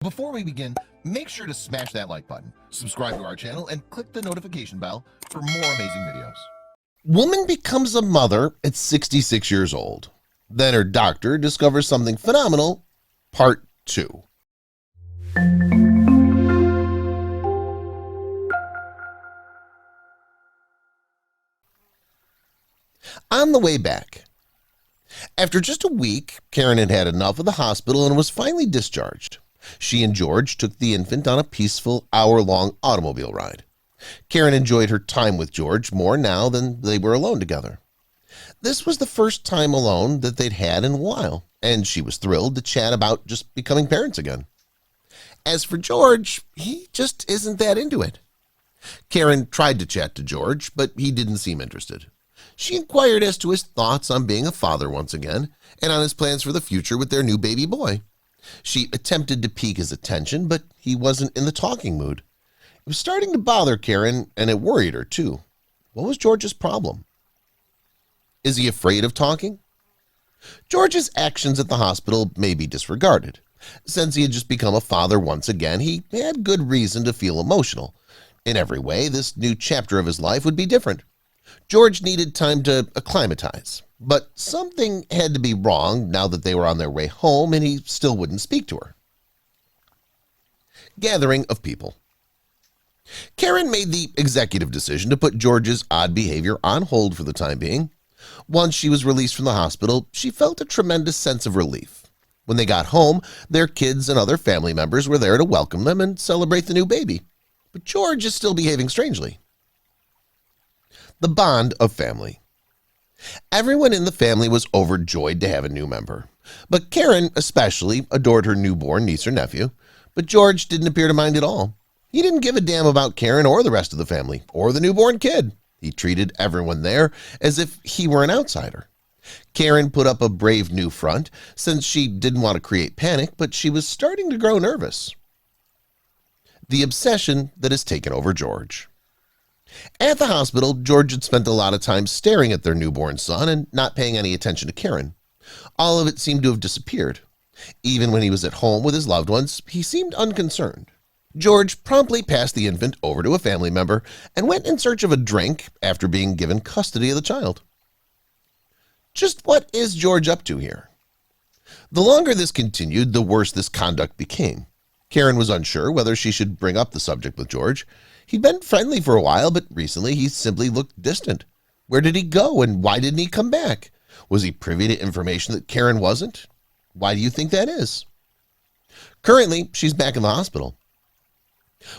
Before we begin, make sure to smash that like button, subscribe to our channel, and click the notification bell for more amazing videos. Woman becomes a mother at 66 years old. Then her doctor discovers something phenomenal, part 2. On the way back. After just a week, Karen had had enough of the hospital and was finally discharged. She and George took the infant on a peaceful hour-long automobile ride. Karen enjoyed her time with George more now than they were alone together. This was the first time alone that they'd had in a while, and she was thrilled to chat about just becoming parents again. As for George, he just isn't that into it. Karen tried to chat to George, but he didn't seem interested. She inquired as to his thoughts on being a father once again and on his plans for the future with their new baby boy. She attempted to pique his attention, but he wasn't in the talking mood. It was starting to bother Karen, and it worried her too. What was George's problem? Is he afraid of talking? George's actions at the hospital may be disregarded. Since he had just become a father once again, he had good reason to feel emotional. In every way, this new chapter of his life would be different. George needed time to acclimatize, but something had to be wrong now that they were on their way home and he still wouldn't speak to her. Gathering of people. Karen made the executive decision to put George's odd behavior on hold for the time being. Once she was released from the hospital, she felt a tremendous sense of relief. When they got home, their kids and other family members were there to welcome them and celebrate the new baby. But George is still behaving strangely. The bond of family. Everyone in the family was overjoyed to have a new member, but Karen especially adored her newborn niece or nephew, but George didn't appear to mind at all. He didn't give a damn about Karen or the rest of the family or the newborn kid. He treated everyone there as if he were an outsider. Karen put up a brave new front since she didn't want to create panic, but she was starting to grow nervous. The obsession that has taken over George. At the hospital, George had spent a lot of time staring at their newborn son and not paying any attention to Karen. All of it seemed to have disappeared. Even when he was at home with his loved ones, he seemed unconcerned. George promptly passed the infant over to a family member and went in search of a drink after being given custody of the child. Just what is George up to here? The longer this continued, the worse this conduct became. Karen was unsure whether she should bring up the subject with George. He'd been friendly for a while, but recently he simply looked distant. Where did he go and why didn't he come back? Was he privy to information that Karen wasn't? Why do you think that is? Currently, she's back in the hospital.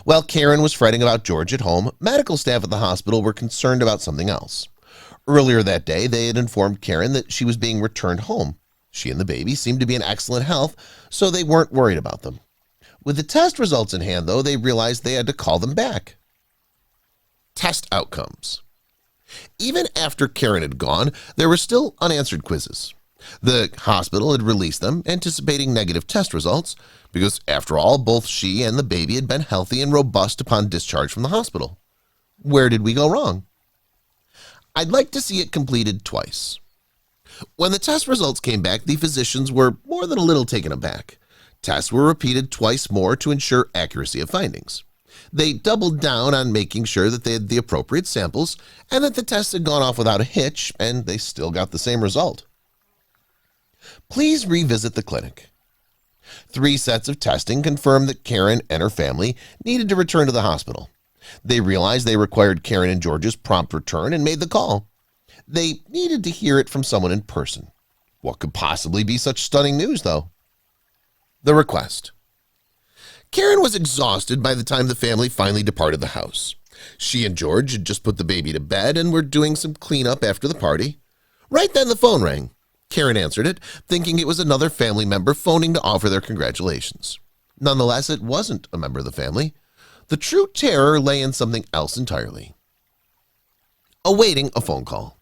While Karen was fretting about George at home, medical staff at the hospital were concerned about something else. Earlier that day, they had informed Karen that she was being returned home. She and the baby seemed to be in excellent health, so they weren't worried about them. With the test results in hand, though, they realized they had to call them back. Test outcomes. Even after Karen had gone, there were still unanswered quizzes. The hospital had released them, anticipating negative test results, because after all, both she and the baby had been healthy and robust upon discharge from the hospital. Where did we go wrong? I'd like to see it completed twice. When the test results came back, the physicians were more than a little taken aback. Tests were repeated twice more to ensure accuracy of findings. They doubled down on making sure that they had the appropriate samples and that the tests had gone off without a hitch, and they still got the same result. Please revisit the clinic. 3 sets of testing confirmed that Karen and her family needed to return to the hospital. They realized they required Karen and George's prompt return and made the call. They needed to hear it from someone in person. What could possibly be such stunning news, though? The request. Karen was exhausted by the time the family finally departed the house. She and George had just put the baby to bed and were doing some cleanup after the party. Right then the phone rang. Karen answered it, thinking it was another family member phoning to offer their congratulations. Nonetheless, it wasn't a member of the family. The true terror lay in something else entirely. Awaiting a phone call.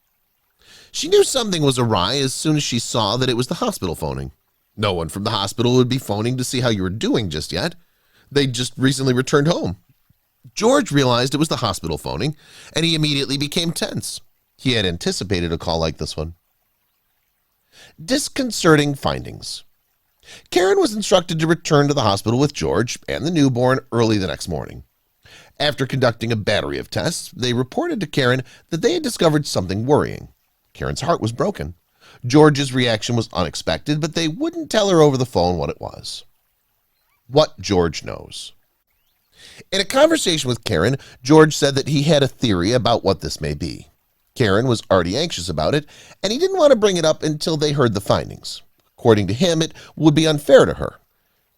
She knew something was awry as soon as she saw that it was the hospital phoning. No one from the hospital would be phoning to see how you were doing just yet. They'd just recently returned home. George realized it was the hospital phoning, and he immediately became tense. He had anticipated a call like this one. Disconcerting findings. Karen was instructed to return to the hospital with George and the newborn early the next morning. After conducting a battery of tests, they reported to Karen that they had discovered something worrying. Karen's heart was broken. George's reaction was unexpected, but they wouldn't tell her over the phone what it was. What George knows. In a conversation with Karen, George said that he had a theory about what this may be. Karen was already anxious about it, and he didn't want to bring it up until they heard the findings. According to him, it would be unfair to her.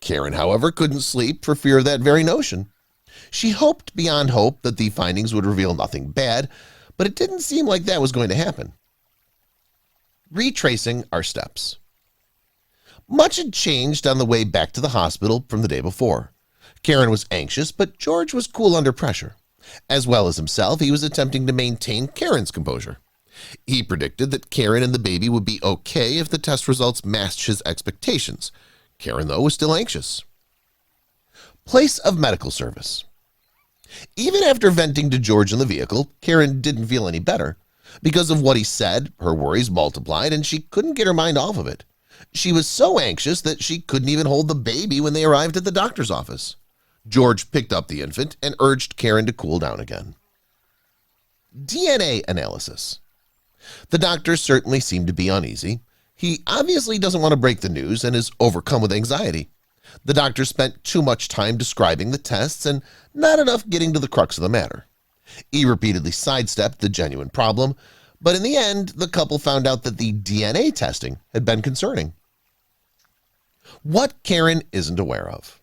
Karen, however, couldn't sleep for fear of that very notion. She hoped beyond hope that the findings would reveal nothing bad, but it didn't seem like that was going to happen. Retracing our steps. Much had changed on the way back to the hospital from the day before. Karen was anxious, but George was cool under pressure. As well as himself, he was attempting to maintain Karen's composure. He predicted that Karen and the baby would be okay if the test results matched his expectations. Karen, though, was still anxious. Place of medical service. Even after venting to George in the vehicle, Karen didn't feel any better. Because of what he said, her worries multiplied and she couldn't get her mind off of it. She was so anxious that she couldn't even hold the baby when they arrived at the doctor's office. George picked up the infant and urged Karen to cool down again. DNA analysis. The doctor certainly seemed to be uneasy. He obviously doesn't want to break the news and is overcome with anxiety. The doctor spent too much time describing the tests and not enough getting to the crux of the matter. He repeatedly sidestepped the genuine problem, but in the end, the couple found out that the DNA testing had been concerning. What Karen isn't aware of.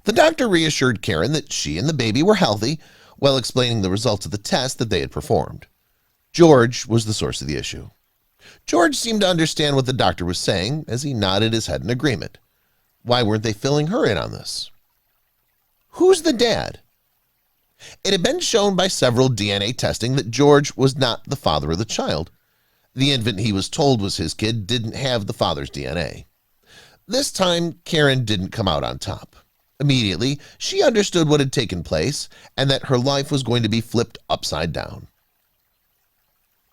The doctor reassured Karen that she and the baby were healthy while explaining the results of the test that they had performed. George was the source of the issue. George seemed to understand what the doctor was saying as he nodded his head in agreement. Why weren't they filling her in on this? Who's the dad? It had been shown by several DNA testing that George was not the father of the child. The infant he was told was his kid didn't have the father's DNA. This time, Karen didn't come out on top. Immediately, she understood what had taken place and that her life was going to be flipped upside down.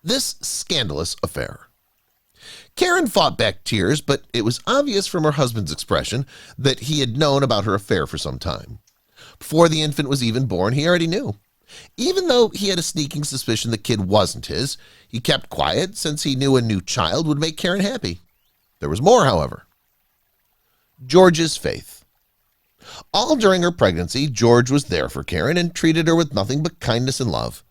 This scandalous affair. Karen fought back tears, but it was obvious from her husband's expression that he had known about her affair for some time. Before the infant was even born, he already knew. Even though he had a sneaking suspicion the kid wasn't his, he kept quiet since he knew a new child would make Karen happy. There was more, however. George's faith. All during her pregnancy, George was there for Karen and treated her with nothing but kindness and love.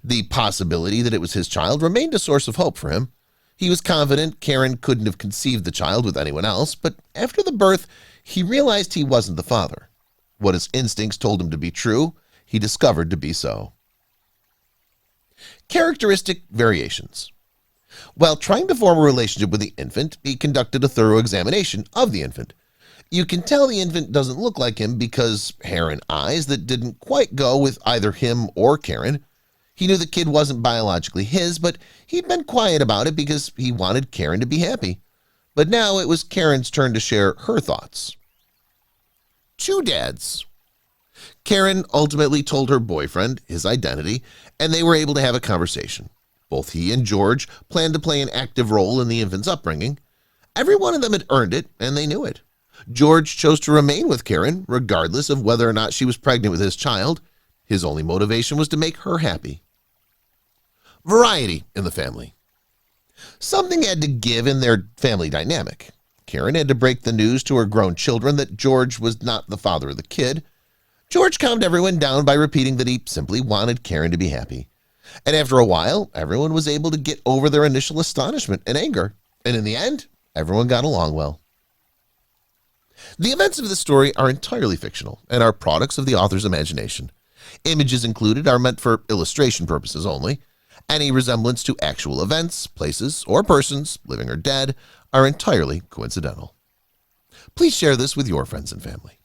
The possibility that it was his child remained a source of hope for him. He was confident Karen couldn't have conceived the child with anyone else, but after the birth, he realized he wasn't the father. What his instincts told him to be true, he discovered to be so. Characteristic variations. While trying to form a relationship with the infant, he conducted a thorough examination of the infant. You can tell the infant doesn't look like him because hair and eyes that didn't quite go with either him or Karen. He knew the kid wasn't biologically his, but he'd been quiet about it because he wanted Karen to be happy. But now it was Karen's turn to share her thoughts. Two dads. Karen ultimately told her boyfriend his identity, and they were able to have a conversation. Both he and George planned to play an active role in the infant's upbringing. Every one of them had earned it, and they knew it. George chose to remain with Karen, regardless of whether or not she was pregnant with his child. His only motivation was to make her happy. Variety in the family. Something had to give in their family dynamic. Karen had to break the news to her grown children that George was not the father of the kid. George calmed everyone down by repeating that he simply wanted Karen to be happy. And after a while, everyone was able to get over their initial astonishment and anger. And in the end, everyone got along well. The events of this story are entirely fictional and are products of the author's imagination. Images included are meant for illustration purposes only. Any resemblance to actual events, places, or persons, living or dead, are entirely coincidental. Please share this with your friends and family.